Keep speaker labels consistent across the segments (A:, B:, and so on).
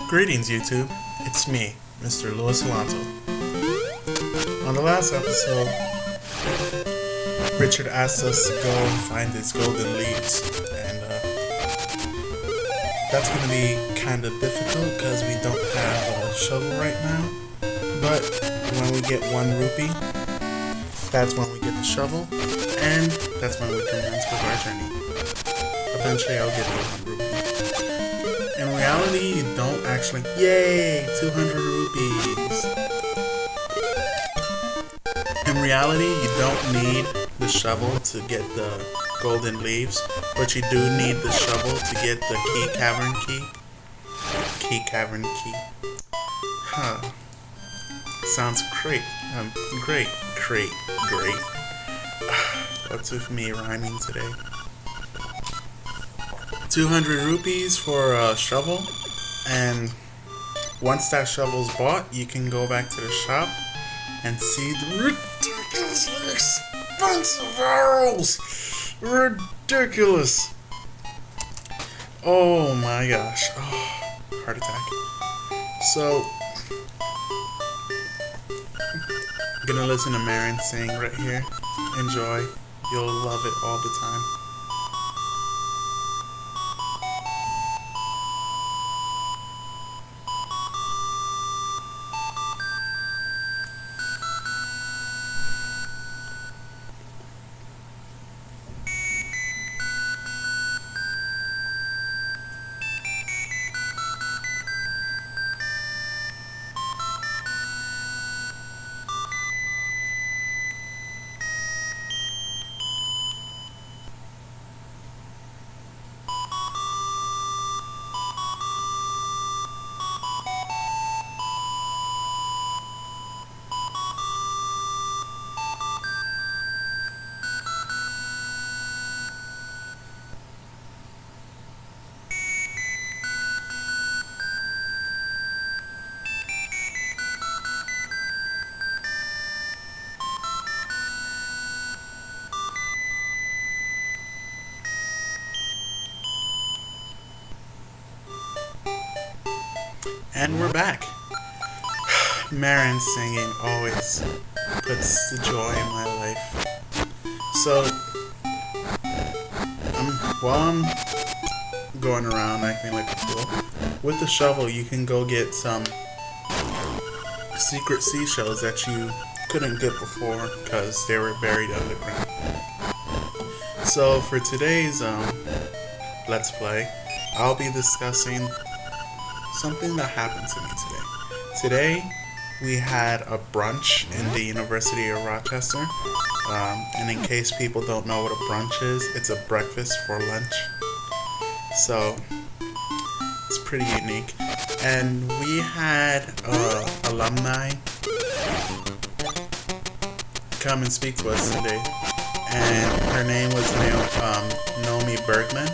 A: Greetings, YouTube. It's me, mrluisalonzo. On the last episode, Richard asked us to go and find his golden leaves, and that's going to be kind of difficult because we don't have a shovel right now. But when we get 1 rupee, that's when we get the shovel, and that's when we commence with our journey. Eventually, I'll get the 1 rupee. In reality, you don't actually... Yay! 200 rupees! In reality, you don't need the shovel to get the golden leaves, but you do need the shovel to get the Key Cavern Key. Key Cavern Key. Huh. Sounds great. Great. What's with me rhyming today? 200 rupees for a shovel, and once that shovel's bought, you can go back to the shop and see the ridiculously expensive arrows. Ridiculous. Oh my gosh. Oh, heart attack. So, I'm gonna listen to Marin sing right here. Enjoy. You'll love it all the time. And we're back. Marin singing always puts the joy in my life. So, while I'm going around acting like a fool, with the shovel you can go get some secret seashells that you couldn't get before because they were buried underground. So for today's Let's Play, I'll be discussing something that happened to me today. Today, we had a brunch in the University of Rochester. And in case people don't know what a brunch is, it's a breakfast for lunch. So, it's pretty unique. And we had alumni come and speak to us today. And her name was Nomi Bergman.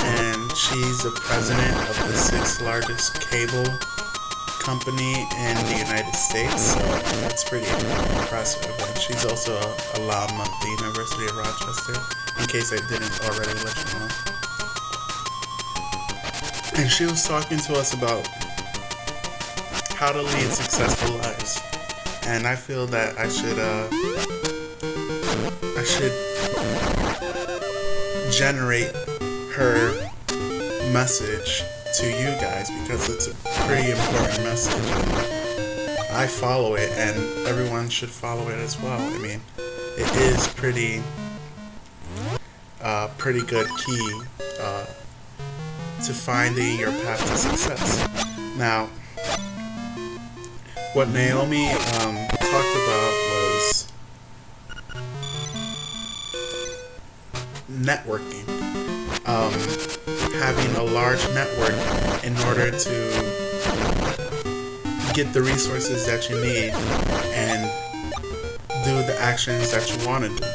A: And she's the president of the 6th largest cable company in the United States, so that's pretty impressive. And she's also an alum of the University of Rochester, in case I didn't already let you know. And she was talking to us about how to lead successful lives. And I feel that I should generate her message to you guys because it's a pretty important message. I follow it, and everyone should follow it as well. I mean, it is pretty good key to finding your path to success. Now, what Naomi talked about was networking. Having a large network in order to get the resources that you need and do the actions that you want to do.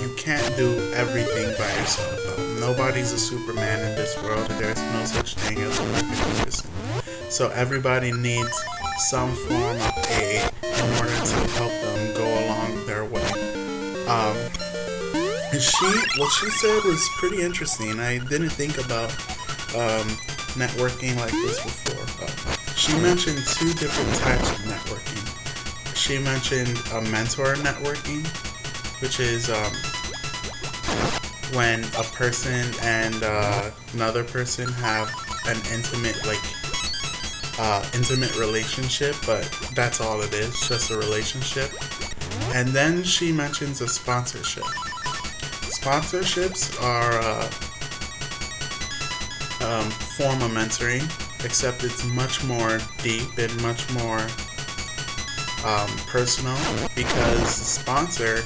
A: You can't do everything by yourself. Nobody's a Superman in this world, and there's no such thing as a perfect person. So everybody needs some form of aid in order to help them go along their way. And what she said was pretty interesting. I didn't think about networking like this before. She mentioned two different types of networking. She mentioned a mentor networking, which is when a person and another person have an intimate relationship, but that's all it is, just a relationship. And then she mentions a sponsorship. Sponsorships are form of mentoring, except it's much more deep and much more personal, because the sponsor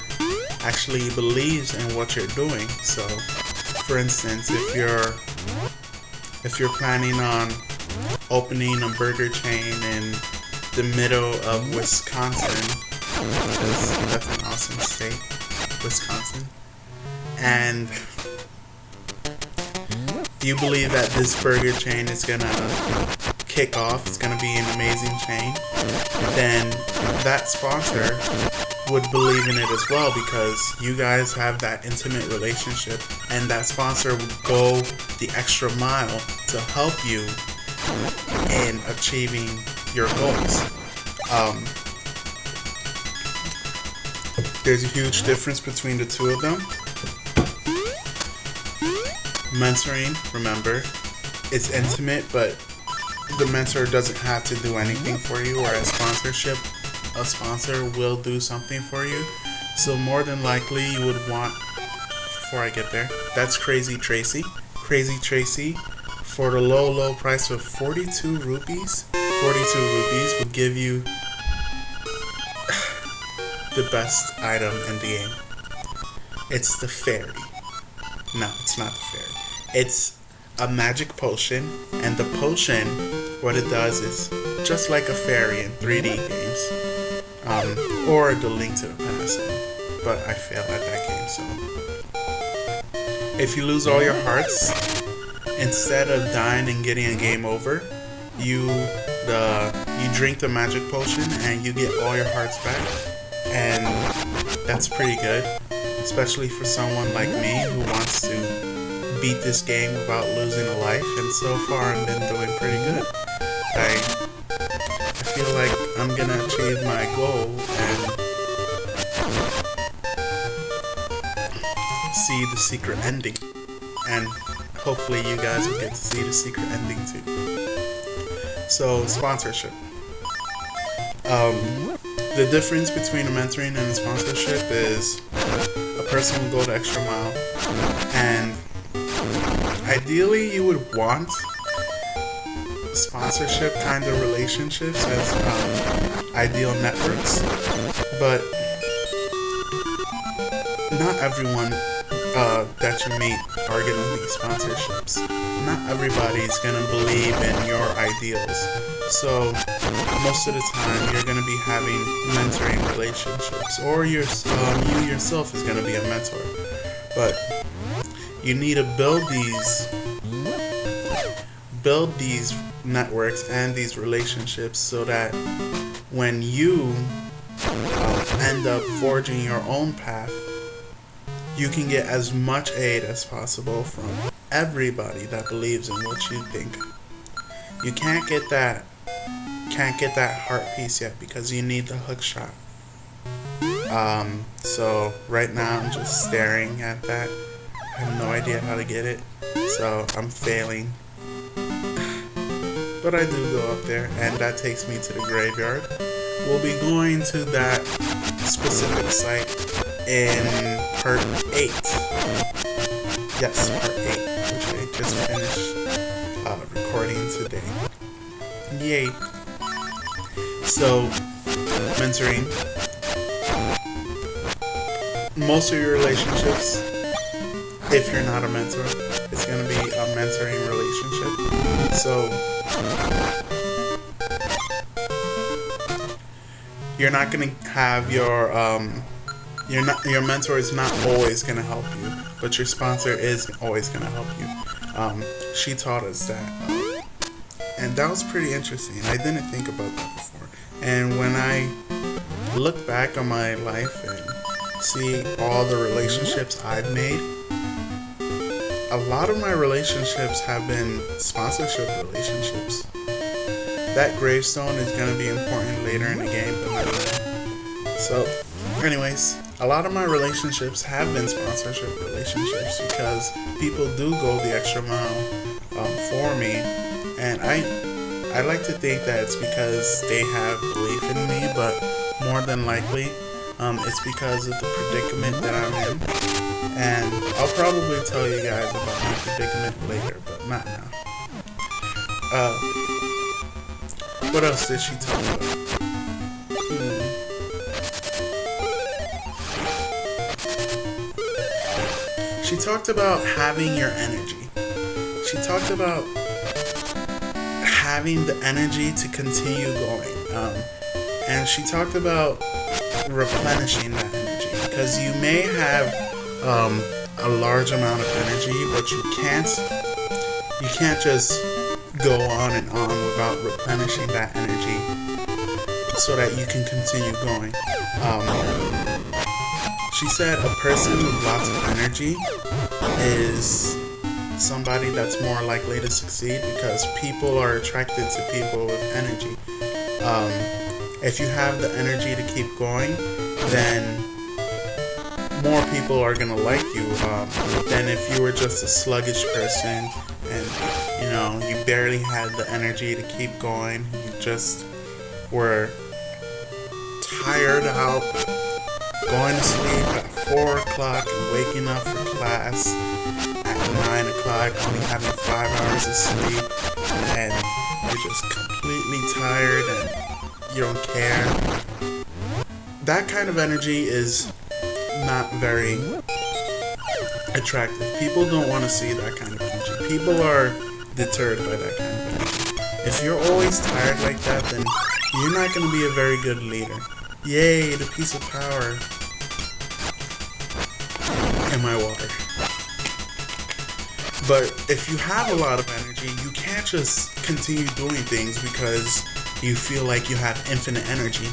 A: actually believes in what you're doing. So, for instance, if you're planning on opening a burger chain in the middle of Wisconsin, because that's an awesome state, Wisconsin, and you believe that this burger chain is gonna kick off, it's gonna be an amazing chain, then that sponsor would believe in it as well, because you guys have that intimate relationship, and that sponsor would go the extra mile to help you in achieving your goals. There's a huge difference between the two of them. Mentoring, remember, it's intimate, but the mentor doesn't have to do anything for you, whereas sponsorship, a sponsor will do something for you. So more than likely you would want, before I get there, that's Crazy Tracy. Crazy Tracy, for the low price of 42 rupees, 42 rupees would give you the best item in the game. It's the fairy. No, it's not the fairy. It's a magic potion, and the potion, what it does is just like a fairy in 3D games, or the Link to the Past, but I failed at that game. So if you lose all your hearts, instead of dying and getting a game over, you drink the magic potion and you get all your hearts back, and that's pretty good, especially for someone like me who wants to beat this game without losing a life, and so far I've been doing pretty good. I feel like I'm gonna achieve my goal and see the secret ending, and hopefully you guys will get to see the secret ending too. So, sponsorship. The difference between a mentoring and a sponsorship is a person will go the extra mile, and ideally you would want sponsorship kind of relationships as ideal networks, but not everyone that you meet are going to need sponsorships. Not everybody's going to believe in your ideals. So most of the time you're going to be having mentoring relationships, or you yourself is going to be a mentor. But you need to build these networks and these relationships so that when you end up forging your own path, you can get as much aid as possible from everybody that believes in what you think. You can't get that heart piece yet because you need the hook shot. So right now I'm just staring at that. I have no idea how to get it, so I'm failing. But I do go up there, and that takes me to the graveyard. We'll be going to that specific site in part 8. Yes, part 8, which I just finished recording today. Yay. So, mentoring. Most of your relationships, if you're not a mentor, it's going to be a mentoring relationship. So, you're not going to have your mentor is not always going to help you, but your sponsor is always going to help you. She taught us that, and that was pretty interesting. I didn't think about that before, and when I look back on my life and see all the relationships I've made, a lot of my relationships have been sponsorship relationships. That gravestone is going to be important later in the game, but not now. So, anyways, a lot of my relationships have been sponsorship relationships because people do go the extra mile for me, and I like to think that it's because they have belief in me, but more than likely, it's because of the predicament that I'm in. And I'll probably tell you guys about my predicament later, but not now. What else did she talk about? She talked about having your energy. She talked about having the energy to continue going. And she talked about replenishing that energy, because you may have a large amount of energy, but you can't just go on and on without replenishing that energy so that you can continue going. She said a person with lots of energy is somebody that's more likely to succeed because people are attracted to people with energy. If you have the energy to keep going, then more people are gonna like you than if you were just a sluggish person and you barely had the energy to keep going. You just were tired out, going to sleep at 4 o'clock and waking up for class at 9 o'clock, only having 5 hours of sleep, and you're just completely tired and you don't care. That kind of energy is not very attractive. People don't want to see that kind of energy. People are deterred by that kind of energy. If you're always tired like that, then you're not going to be a very good leader. Yay, the piece of power. And my water. But if you have a lot of energy, you can't just continue doing things because you feel like you have infinite energy.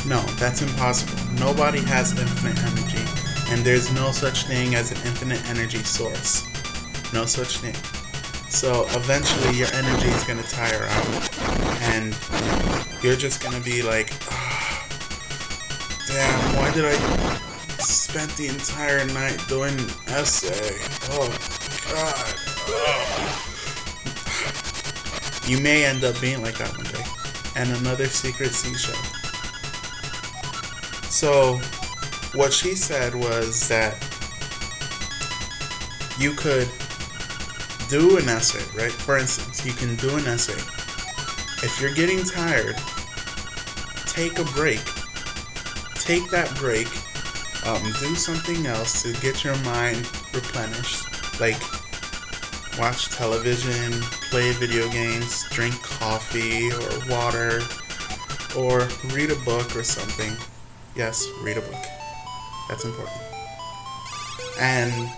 A: No, that's impossible. Nobody has infinite energy, and there's no such thing as an infinite energy source. No such thing. So eventually your energy is going to tire out, and you're just going to be like, oh, damn, why did I spend the entire night doing an essay? Oh, God. Oh. You may end up being like that one day. And another secret seashell. So, what she said was that you could do an essay, right? For instance, you can do an essay. If you're getting tired, take a break. Take that break. Do something else to get your mind replenished. Like, watch television, play video games, drink coffee or water, or read a book or something. Yes, read a book. That's important. And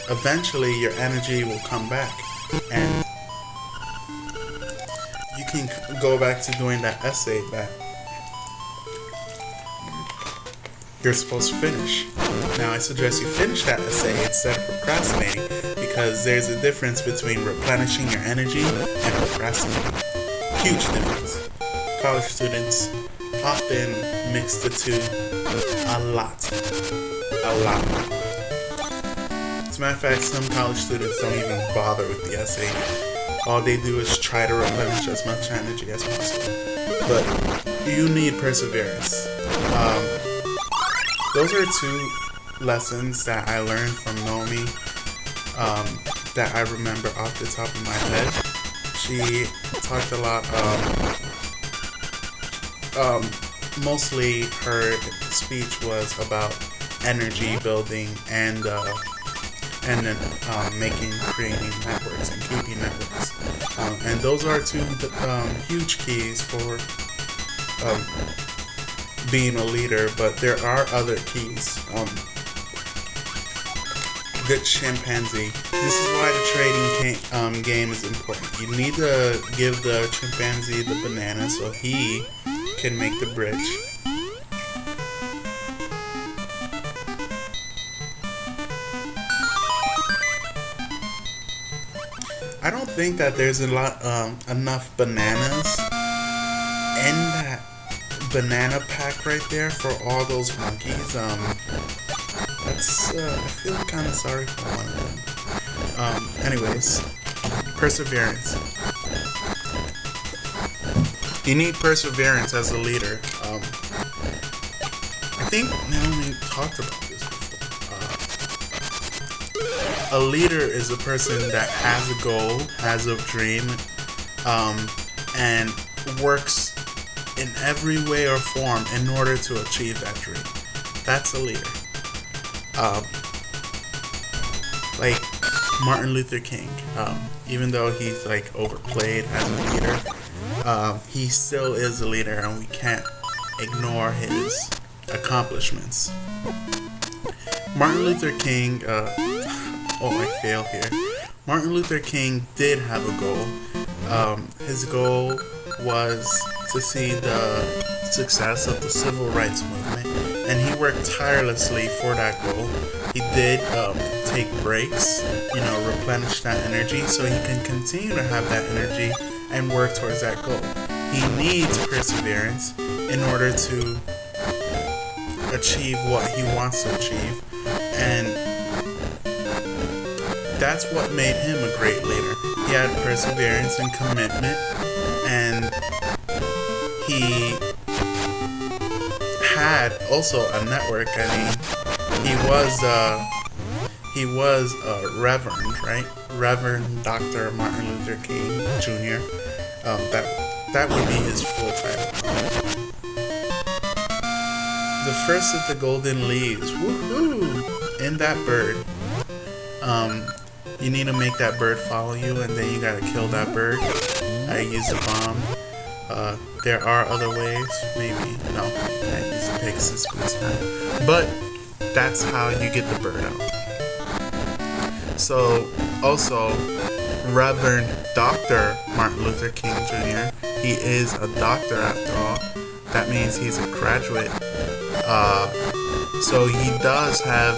A: eventually your energy will come back, and you can go back to doing that essay that you're supposed to finish. Now, I suggest you finish that essay instead of procrastinating, because there's a difference between replenishing your energy and procrastinating. Huge difference. College students often mix the two a lot. As a matter of fact, some college students don't even bother with the essay. All they do is try to replenish as much energy as possible. But you need perseverance. Those are 2 lessons that I learned from Nomi that I remember off the top of my head. She talked a lot mostly her speech was about energy building and then creating networks and keeping networks. And those are 2 huge keys for being a leader, but there are other keys. Good chimpanzee. This is why the trading game is important. You need to give the chimpanzee the banana so he can make the bridge. I don't think that there's enough bananas in that banana pack right there for all those monkeys. I feel kind of sorry for one of them. Anyways, perseverance. You need perseverance as a leader. I think Naomi talked about this before. A leader is a person that has a goal, has a dream, and works in every way or form in order to achieve that dream. That's a leader. Like Martin Luther King, even though he's like overplayed as a leader, he still is a leader, and we can't ignore his accomplishments. Martin Luther King, I failed here. Martin Luther King did have a goal. His goal was to see the success of the civil rights movement, and he worked tirelessly for that goal. He did take breaks, replenish that energy so he can continue to have that energy and work towards that goal. He needs perseverance in order to achieve what he wants to achieve, and that's what made him a great leader. He had perseverance and commitment, and he had also a network. I mean, he was a reverend, right? Reverend Dr. Martin Luther King Jr. That would be his full title. The first of the golden leaves, woohoo! In that bird. You need to make that bird follow you, and then you gotta kill that bird. I used a bomb. There are other ways, maybe. No, I use a Pegasus boots now. But that's how you get the bird out. So, also, Reverend Dr. Martin Luther King Jr., he is a doctor after all. That means he's a graduate. So he does have,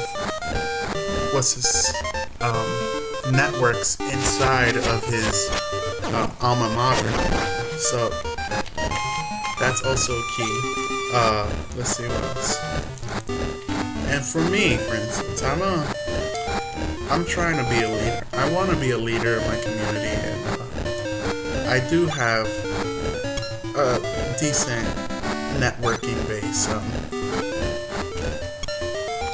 A: networks inside of his alma mater. So that's also key. Let's see what else. And for me, for instance, I'm trying to be a leader. I want to be a leader in my community, and I do have a decent networking base.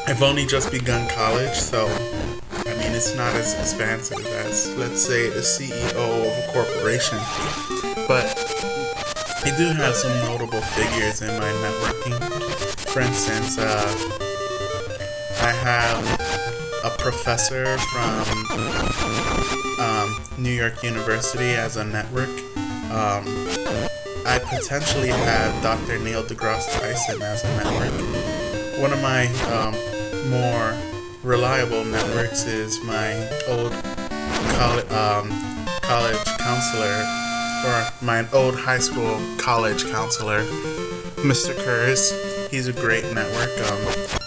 A: I've only just begun college, so I mean it's not as expansive as, let's say, the CEO of a corporation. But I do have some notable figures in my networking. For instance, I have a professor from New York University as a network. I potentially have Dr. Neil deGrasse Tyson as a network. One of my more reliable networks is my old college counselor, or my old high school college counselor, Mr. Kurz. He's a great network,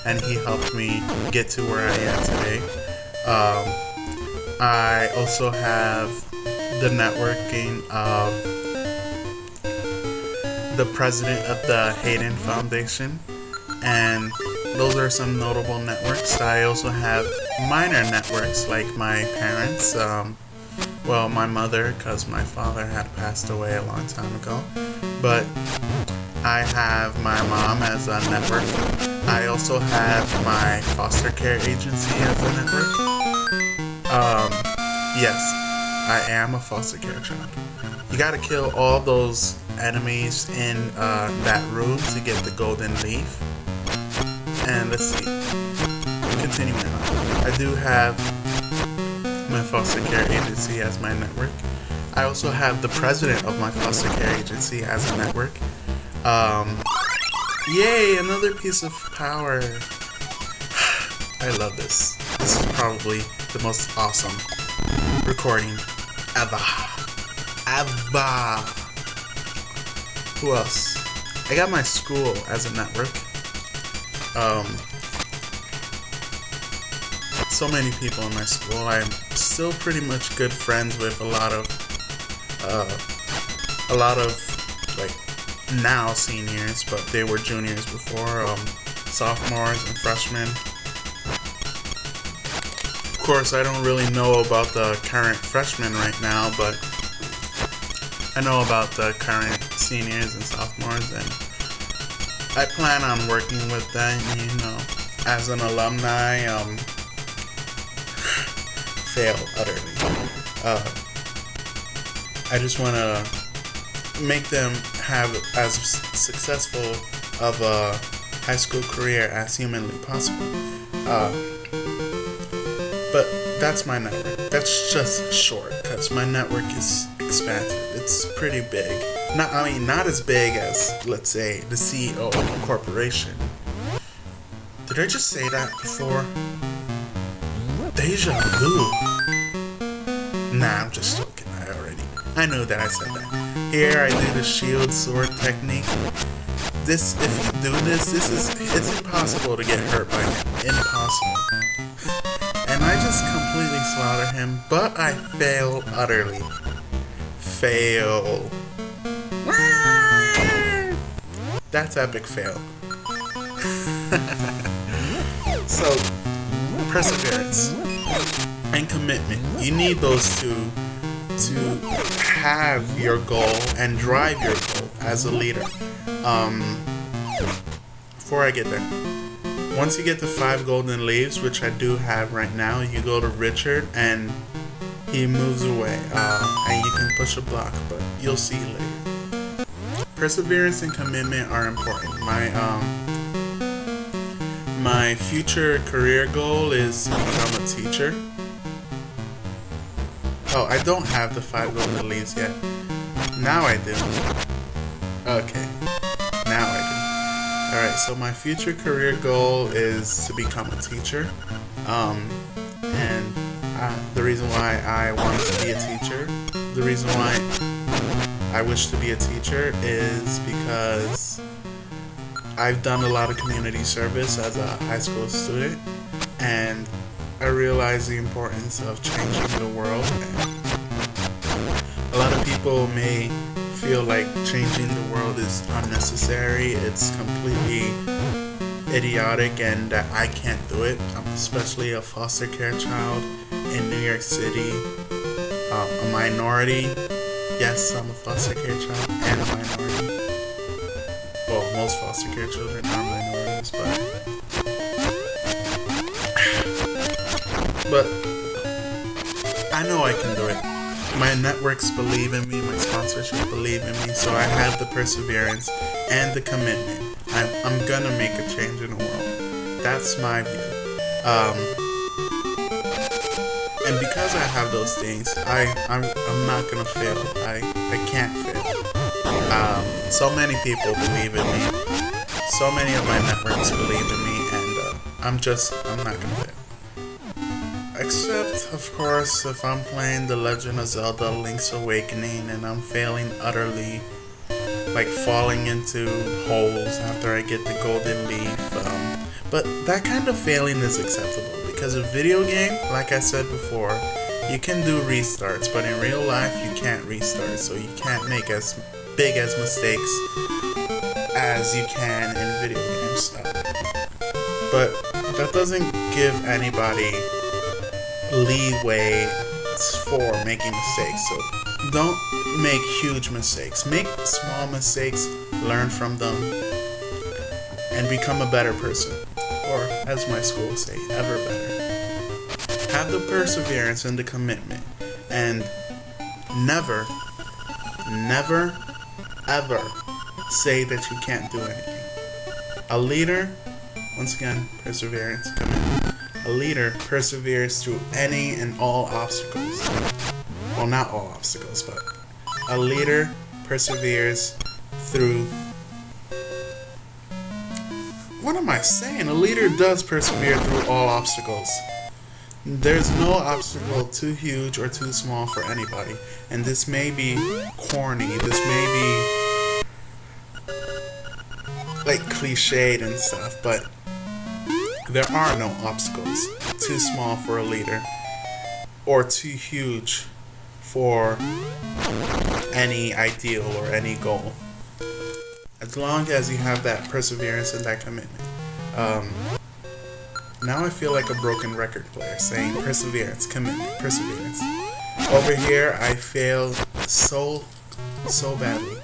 A: and he helped me get to where I am today. I also have the networking of the president of the Hayden Foundation, and those are some notable networks. I also have minor networks like my parents, my mother, because my father had passed away a long time ago, but I have my mom as a network. I also have my foster care agency as a network. Yes, I am a foster care child. You gotta kill all those enemies in that room to get the golden leaf. And let's see. Continuing on. I do have my foster care agency as my network. I also have the president of my foster care agency as a network. Yay, another piece of power. I love this. This is probably the most awesome recording ever. Who else? I got my school as a network. so many people in my school. I'm still pretty much good friends with a lot of like now seniors, but they were juniors before, sophomores and freshmen. Of course, I don't really know about the current freshmen right now, but I know about the current seniors and sophomores, and I plan on working with them, as an alumni, fail utterly. I just want to make them have as successful of a high school career as humanly possible. But that's my network. That's just short, because my network is expansive. It's pretty big. Not as big as, let's say, the CEO of a corporation. Did I just say that before? Deja vu. Nah, I'm just joking. I know that I said that. Here I do the shield sword technique. If you do this, it's impossible to get hurt by him. Impossible. And I just completely slaughter him, but I fail utterly. Fail. That's epic fail. So, perseverance and commitment. You need those two to have your goal and drive your goal as a leader. Before I get there, once you get the 5 golden leaves, which I do have right now, you go to Richard and he moves away, and you can push a block, but you'll see later. Perseverance and commitment are important. My future career goal is to become a teacher. Oh, I don't have the 5 golden leaves yet. Now I do. Okay. Now I do. Alright, so my future career goal is to become a teacher. And the reason why I wanted to be a teacher, the reason why I wish to be a teacher is because I've done a lot of community service as a high school student, and I realize the importance of changing the world. And a lot of people may feel like changing the world is unnecessary, it's completely idiotic, and that I can't do it. I'm especially a foster care child in New York City, a minority. Yes, I'm a foster care child and a minority. Well, most foster care children are minorities, but I know I can do it. My networks believe in me, my sponsorship believe in me, so I have the perseverance and the commitment. I'm gonna make a change in the world. That's my view. And because I have those things, I'm not gonna fail. I can't fail. So many people believe in me. So many of my networks believe in me, and I'm not gonna fail. Except, of course, if I'm playing The Legend of Zelda Link's Awakening and I'm failing utterly, like falling into holes after I get the golden leaf. But that kind of failing is acceptable, because a video game, like I said before, you can do restarts, but in real life you can't restart, so you can't make as big as mistakes as you can in video games. But that doesn't give anybody leeway for making mistakes, so don't make huge mistakes. Make small mistakes, learn from them, and become a better person, or as my school would say, ever better. Have the perseverance and the commitment, and never ever say that you can't do anything. A leader, once again, perseverance, commitment. A leader perseveres through any and all obstacles. Well, not all obstacles, but a leader perseveres through... What am I saying? A leader does persevere through all obstacles. There's no obstacle too huge or too small for anybody. And this may be corny, this may be like cliched and stuff, but there are no obstacles too small for a leader or too huge for any ideal or any goal, as long as you have that perseverance and that commitment. Now I feel like a broken record player saying perseverance, commitment, perseverance. Over here I failed so badly.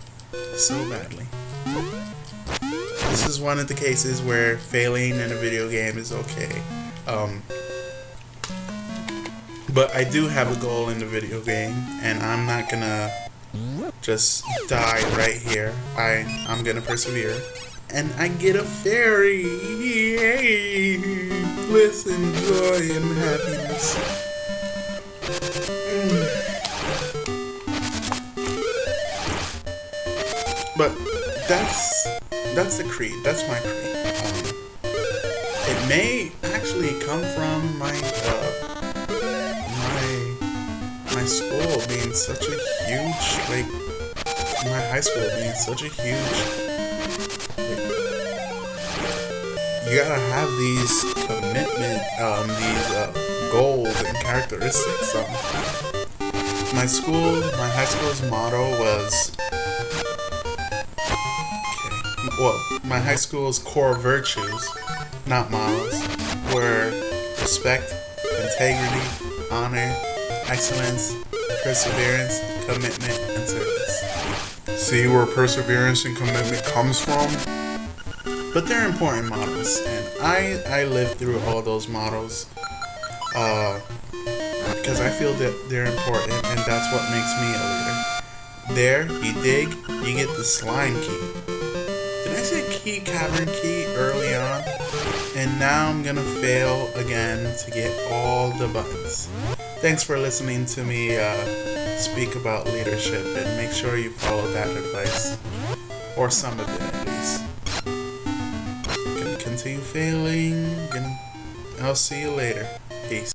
A: This is one of the cases where failing in a video game is okay. But I do have a goal in the video game, and I'm not gonna just die right here. I'm gonna persevere. And I get a fairy! Yay! Bliss and joy and happiness. But that's the creed. That's my creed. It may actually come from my school being such a huge, like, my high school being such a huge, you gotta have these commitment, these goals and characteristics. My high school's motto was, my high school's core virtues, not models, were respect, integrity, honor, excellence, perseverance, commitment, and service. See where perseverance and commitment comes from? But they're important models, and I lived through all those models because I feel that they're important, and that's what makes me a leader. There, you dig, you get the slime key. Did I say Key Cavern Key early on? And now I'm gonna fail again to get all the buttons. Thanks for listening to me speak about leadership, and make sure you follow that advice, or some of it at least. Gonna continue failing, I'll see you later. Peace.